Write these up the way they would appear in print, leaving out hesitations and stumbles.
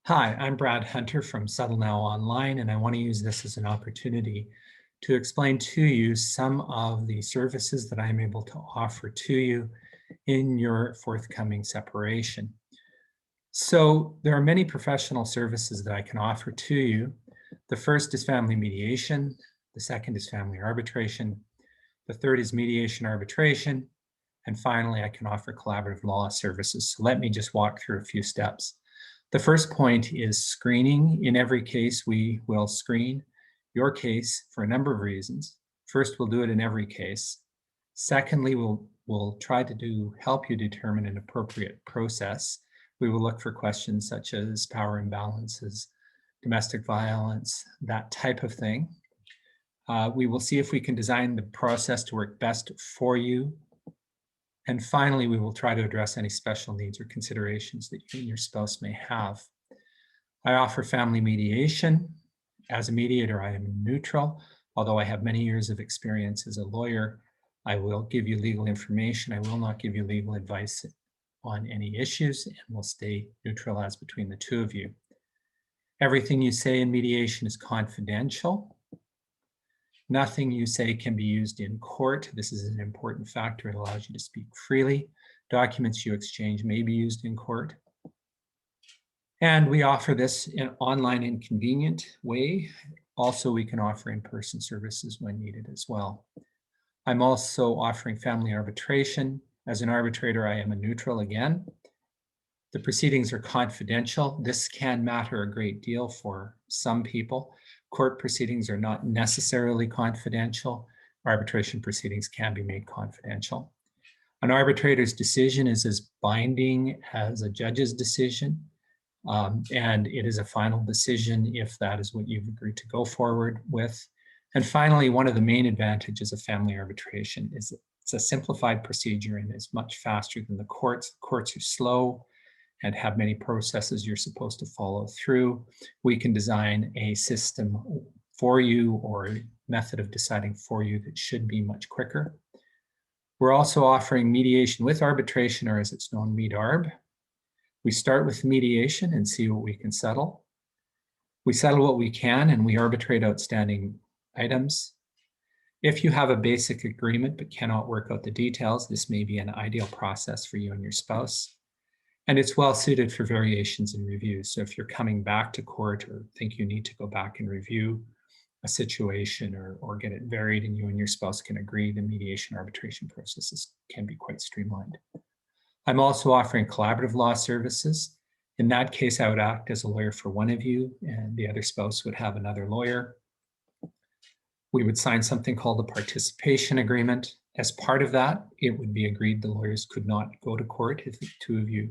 Hi, I'm Brad Hunter from settlenow.online, and I want to use this as an opportunity to explain to you some of the services that I'm able to offer to you in your forthcoming separation. So there are many professional services that I can offer to you. The first is family mediation. The second is family arbitration. The third is mediation arbitration. And finally, I can offer collaborative law services. So let me just walk through a few steps. The first point is screening. In every case, we will screen your case for a number of reasons. First, we'll do it in every case. Secondly, we'll try to help you determine an appropriate process. We will look for questions such as power imbalances, domestic violence, that type of thing. We will see if we can design the process to work best for you. And finally, we will try to address any special needs or considerations that you and your spouse may have. I offer family mediation. As a mediator, I am neutral. Although I have many years of experience as a lawyer, I will give you legal information. I will not give you legal advice on any issues, and will stay neutral as between the two of you. Everything you say in mediation is confidential. Nothing you say can be used in court. This is an important factor. It allows you to speak freely. Documents you exchange may be used in court. And we offer this in an online and convenient way. Also, we can offer in-person services when needed as well. I'm also offering family arbitration. As an arbitrator, I am a neutral again. The proceedings are confidential. This can matter a great deal for some people. Court proceedings are not necessarily confidential. Arbitration proceedings can be made confidential. An arbitrator's decision is as binding as a judge's decision, and it is a final decision if that is what you've agreed to go forward with. And finally, one of the main advantages of family arbitration is it's a simplified procedure and is much faster than the courts. The courts are slow and have many processes you're supposed to follow through. We can design a system for you or a method of deciding for you that should be much quicker. We're also offering mediation with arbitration, or as it's known, MED-ARB. We start with mediation and see what we can settle. We settle what we can and we arbitrate outstanding items. If you have a basic agreement but cannot work out the details, this may be an ideal process for you and your spouse. And it's well suited for variations and reviews. So if you're coming back to court or think you need to go back and review a situation or get it varied and you and your spouse can agree, the mediation arbitration processes can be quite streamlined. I'm also offering collaborative law services. In that case, I would act as a lawyer for one of you and the other spouse would have another lawyer. We would sign something called a participation agreement. As part of that, it would be agreed the lawyers could not go to court if the two of you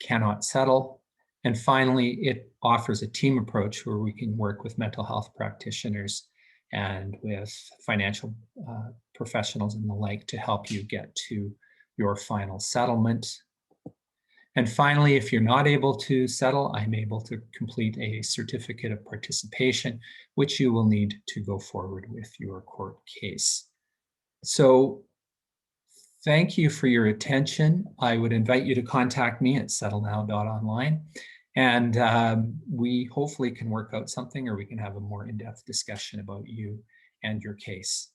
cannot settle. And finally, it offers a team approach where we can work with mental health practitioners and with financial professionals and the like to help you get to your final settlement. And finally, if you're not able to settle, I'm able to complete a certificate of participation, which you will need to go forward with your court case. So thank you for your attention. I would invite you to contact me at settlenow.online, and we hopefully can work out something, or we can have a more in-depth discussion about you and your case.